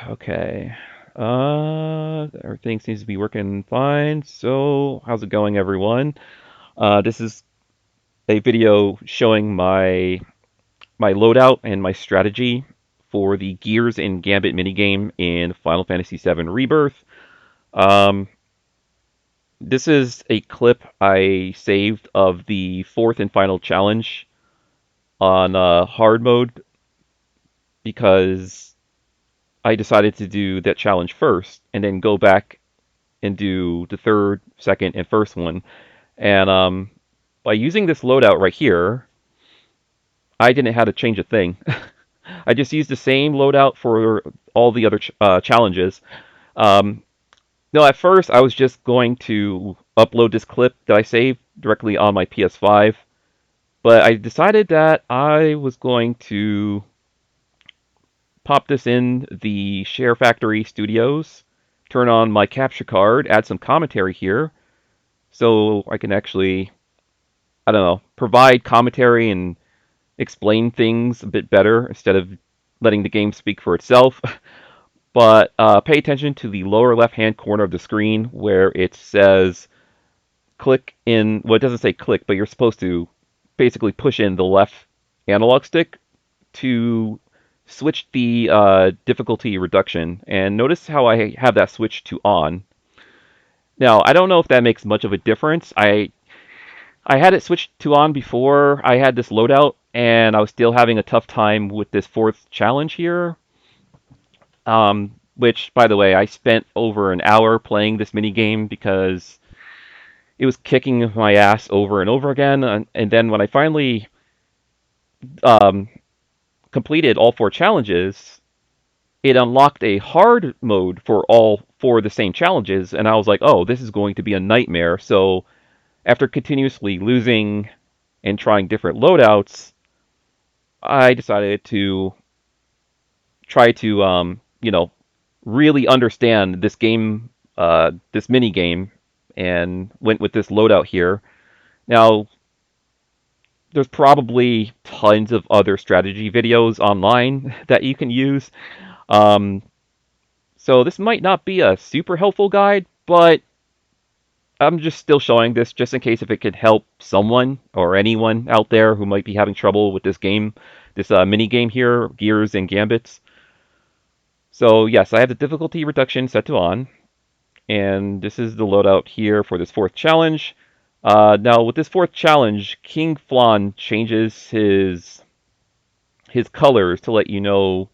Okay. Everything seems to be working fine. So, how's it going, everyone? This is a video showing my loadout and my strategy for the Gears and Gambit minigame in Final Fantasy VII Rebirth. Um, this is a clip I saved of the fourth and final challenge on hard mode because I decided to do that challenge first and then go back and do the third, second, and first one. And by using this loadout right here, I didn't have to change a thing. I just used the same loadout for all the other challenges. Um, no, at first I was just going to upload this clip that I saved directly on my PS5, but I decided that I was going to pop this in the Share Factory Studios, turn on my capture card, add some commentary here, so I can actually, I don't know, provide commentary and explain things a bit better instead of letting the game speak for itself. But pay attention to the lower left-hand corner of the screen where it says click in, well, it doesn't say click, but you're supposed to basically push in the left analog stick to switch the difficulty reduction. And notice how I have that switch to on. Now, I don't know if that makes much of a difference. I had it switched to on before I had this loadout, and I was still having a tough time with this fourth challenge here. Which, by the way, I spent over an hour playing this mini game because it was kicking my ass over and over again. And then when I finally um, completed all four challenges, it unlocked a hard mode for all four of the same challenges, and I was like, oh, this is going to be a nightmare. So after continuously losing and trying different loadouts, I decided to try to, really understand this game, this mini game, and went with this loadout here. Now, there's probably tons of other strategy videos online that you can use. Um, so this might not be a super helpful guide, but I'm just still showing this just in case if it could help someone or anyone out there who might be having trouble with this game, this mini game here, Gears and Gambits. So yes, I have the difficulty reduction set to on, and this is the loadout here for this fourth challenge. Now with this fourth challenge, King Flan changes his colors to let you know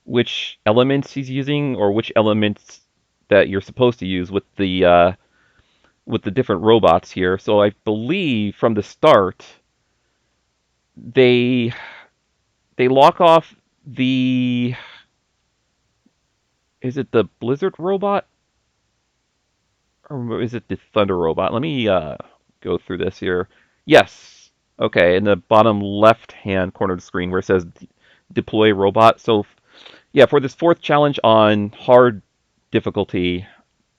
which elements he's using or which elements that you're supposed to use with the different robots here. So I believe from the start they they lock off the, is it the Blizzard robot or is it the Thunder robot? Let me go through this here. Yes. Okay, in the bottom left-hand corner of the screen where it says deploy robot. So yeah, for this fourth challenge on hard difficulty,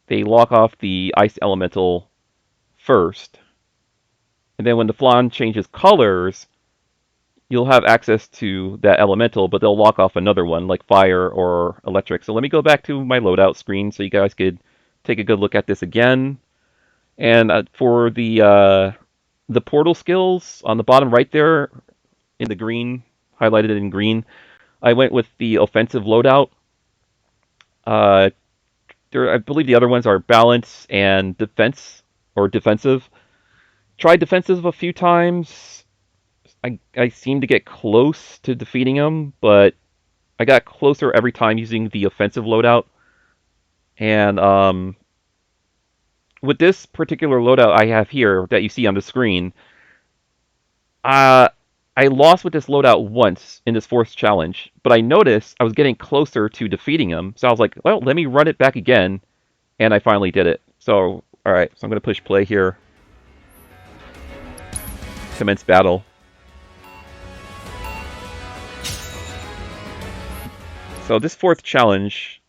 they lock off the ice elemental first. And then when the flan changes colors, you'll have access to that elemental, but they'll lock off another one like fire or electric. So let me go back to my loadout screen so you guys could take a good look at this again. And for the portal skills on the bottom right there in the green, highlighted in green, I went with the offensive loadout. Uh, I believe the other ones are balance and defense or defensive. Tried defensive a few times. I seemed to get close to defeating him, but I got closer every time using the offensive loadout. And with this particular loadout I have here that you see on the screen, uh, I lost with this loadout once in this fourth challenge, but I noticed I was getting closer to defeating him. So I was like, well, let me run it back again, and I finally did it. So, all right, so I'm going to push play here. Commence battle. So this fourth challenge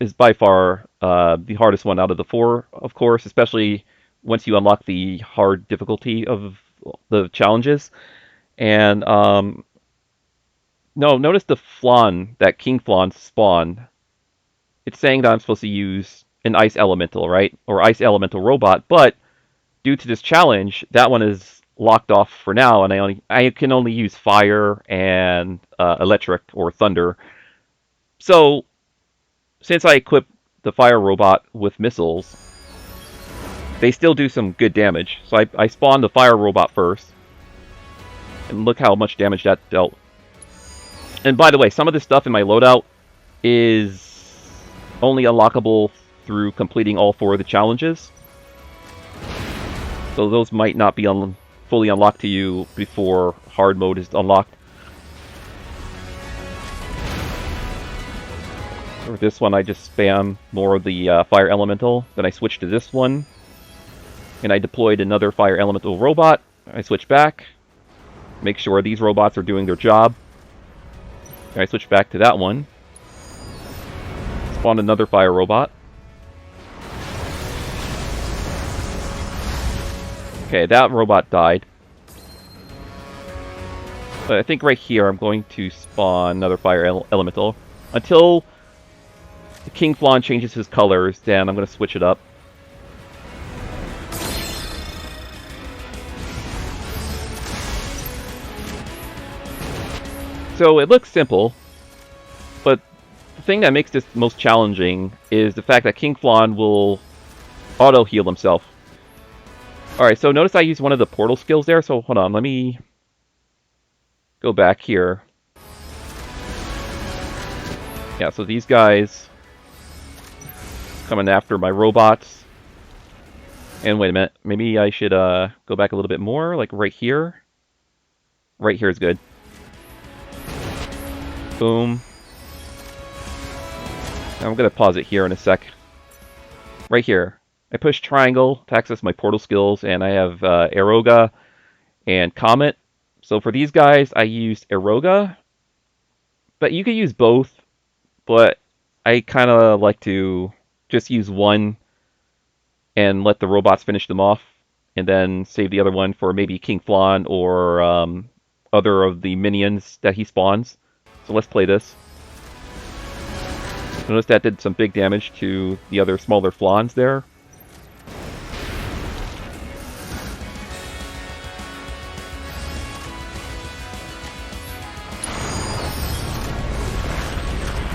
is by far the hardest one out of the four, of course, especially once you unlock the hard difficulty of the challenges. And No, notice the Flan, that King Flan spawned. It's saying that I'm supposed to use an Ice Elemental, right? Or Ice Elemental Robot, but due to this challenge, that one is locked off for now, and I can only use Fire and Electric or Thunder. So since I equip the Fire Robot with missiles, they still do some good damage. So I spawned the Fire Robot first, and look how much damage that dealt. And by the way, some of this stuff in my loadout is only unlockable through completing all 4 of the challenges. So those might not be fully unlocked to you before hard mode is unlocked. For this one, I just spam more of the Fire Elemental. Then I switch to this one. And I deployed another Fire Elemental robot. I switch back. Make sure these robots are doing their job. And I switch back to that one. Spawn another Fire Robot. Okay, that robot died. But I think right here I'm going to spawn another Fire Elemental. Until the King Flan changes his colors, then I'm going to switch it up. So it looks simple, but the thing that makes this most challenging is the fact that King Flan will auto-heal himself. Alright, so notice I used one of the portal skills there, so hold on, let me go back here. Yeah, so these guys coming after my robots. And wait a minute, maybe I should go back a little bit more, like right here. Right here is good. Boom. I'm going to pause it here in a sec. Right here. I push triangle to access my portal skills, and I have Eroga and Comet. So for these guys, I used Eroga. But you could use both, but I kind of like to just use one and let the robots finish them off, and then save the other one for maybe King Flan or other of the minions that he spawns. So let's play this. Notice that did some big damage to the other smaller Flans there.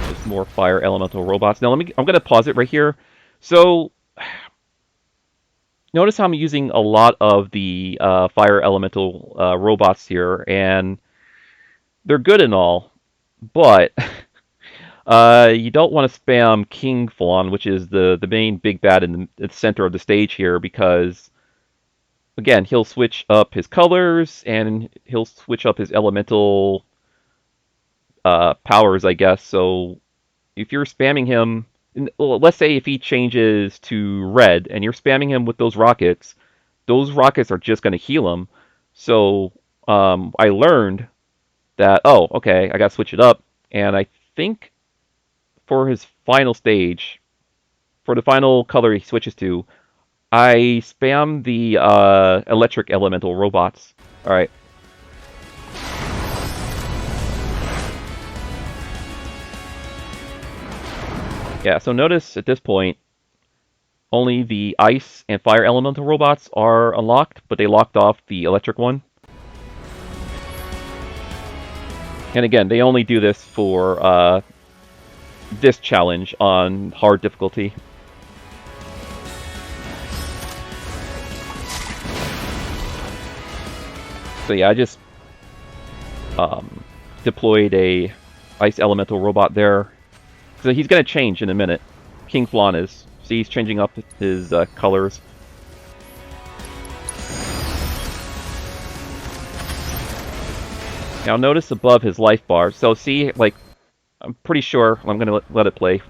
Just more Fire Elemental robots. Now I'm going to pause it right here. So notice how I'm using a lot of the Fire Elemental robots here, and they're good and all, but you don't want to spam King Flan, which is the main big bad in the center of the stage here, because, again, he'll switch up his colors, and he'll switch up his elemental powers, I guess. So if you're spamming him, well, let's say if he changes to red, and you're spamming him with those rockets are just going to heal him. So I learned that, oh, okay, I got to switch it up, and I think for his final stage, for the final color he switches to, I spam the electric elemental robots. Alright. Yeah, so notice at this point, only the ice and fire elemental robots are unlocked, but they locked off the electric one. And again, they only do this for this challenge on hard difficulty. So yeah, I just deployed a ice elemental robot there. So he's going to change in a minute. King Flan is. See, he's changing up his colors. Now notice above his life bar. So see, like, I'm pretty sure, I'm going to let it play.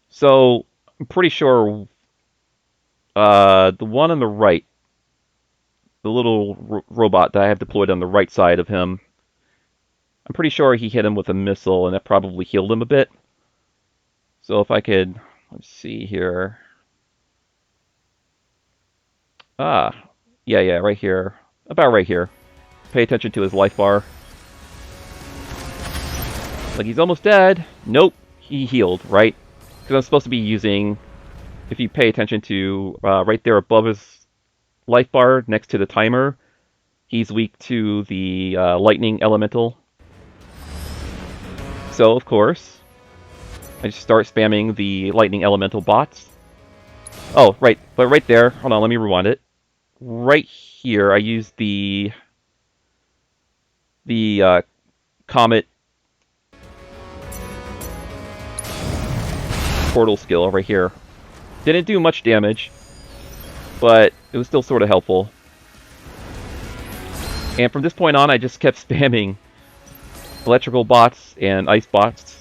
So, I'm pretty sure the one on the right, the little robot that I have deployed on the right side of him, I'm pretty sure he hit him with a missile, and that probably healed him a bit. So if I could, let's see here. Ah, yeah, right here. About right here. Pay attention to his life bar. Like, he's almost dead. Nope, he healed, right? Because I'm supposed to be using, if you pay attention to right there above his life bar next to the timer, he's weak to the lightning elemental. So, of course, I just start spamming the lightning elemental bots. Oh, right, but right there, hold on, let me rewind it. Right here, I use the comet portal skill right here. Didn't do much damage, but it was still sort of helpful. And from this point on, I just kept spamming electrical bots and ice bots.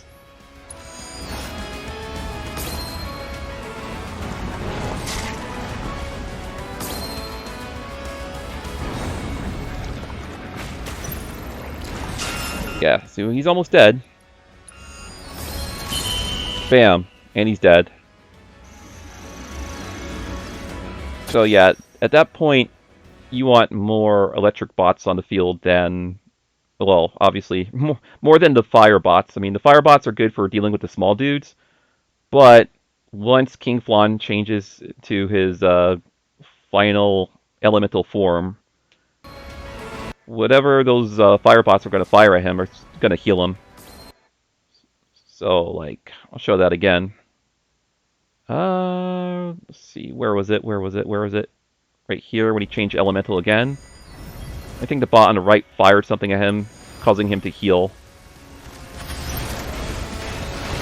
Yeah, so he's almost dead. Bam, and he's dead. So yeah, at that point, you want more electric bots on the field than, well, obviously, more than the fire bots. I mean, the fire bots are good for dealing with the small dudes, but once King Flan changes to his final elemental form, whatever those fire bots are going to fire at him are going to heal him. So, like, I'll show that again. Let's see, where was it? Right here, when he changed elemental again. I think the bot on the right fired something at him, causing him to heal.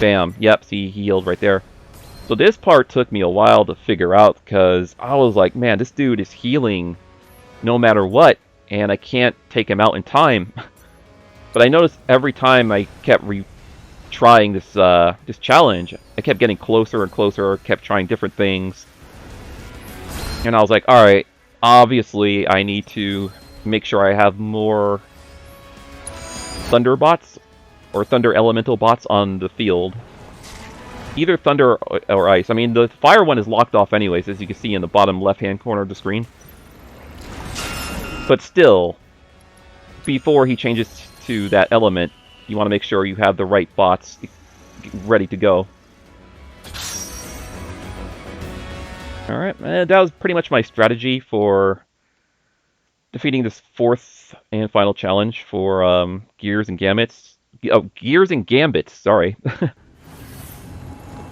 Bam. Yep, see, he healed right there. So this part took me a while to figure out, because I was like, man, this dude is healing no matter what, and I can't take him out in time. But I noticed every time I kept trying this challenge, I kept getting closer and closer, kept trying different things. And I was like, alright, obviously I need to make sure I have more thunder bots or thunder elemental bots on the field. Either thunder or ice. I mean, the fire one is locked off anyways, as you can see in the bottom left-hand corner of the screen. But still, before he changes to that element, you want to make sure you have the right bots ready to go. Alright, that was pretty much my strategy for defeating this fourth and final challenge for Gears and Gambits. Oh, Gears and Gambits, sorry.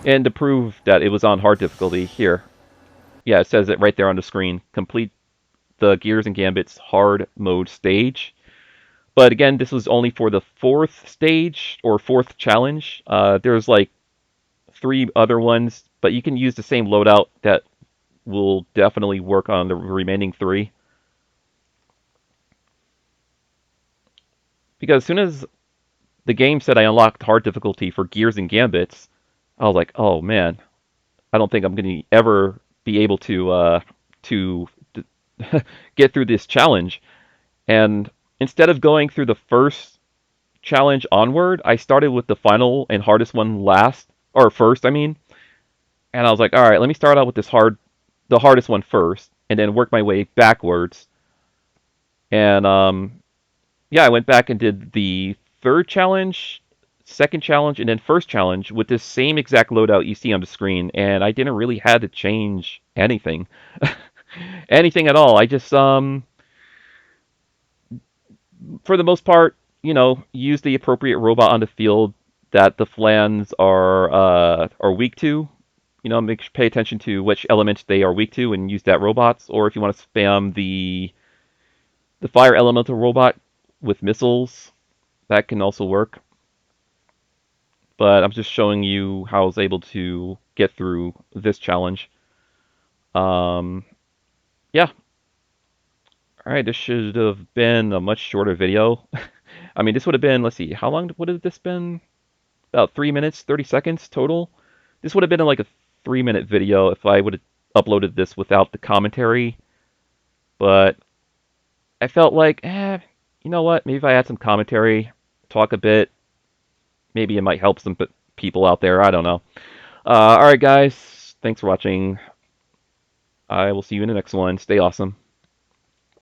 And to prove that it was on hard difficulty, here. Yeah, it says it right there on the screen. Complete the Gears and Gambits hard mode stage. But again, this was only for the fourth stage, or fourth challenge. There's like 3 other ones, but you can use the same loadout that will definitely work on the remaining 3. Because as soon as the game said I unlocked hard difficulty for Gears and Gambits, I was like, oh man, I don't think I'm going to ever be able to get through this challenge. And instead of going through the first challenge onward, I started with the final and hardest one last, or first, I mean. And I was like, all right, let me start out with the hardest one first, and then work my way backwards. And yeah, I went back and did the third challenge, second challenge, and then first challenge with this same exact loadout you see on the screen, and I didn't really have to change anything. Anything at all. I just, for the most part, you know, use the appropriate robot on the field that the Flans are weak to. You know, pay attention to which element they are weak to and use that robots. Or if you want to spam the fire elemental robot with missiles, that can also work. But I'm just showing you how I was able to get through this challenge. Yeah. Alright, this should have been a much shorter video. I mean, this would have been, let's see, how long would have this been? About 3 minutes, 30 seconds total. This would have been like a 3-minute video if I would have uploaded this without the commentary. But I felt like, you know what? Maybe if I add some commentary, talk a bit, maybe it might help some people out there. I don't know. Alright, guys. Thanks for watching. I will see you in the next one. Stay awesome.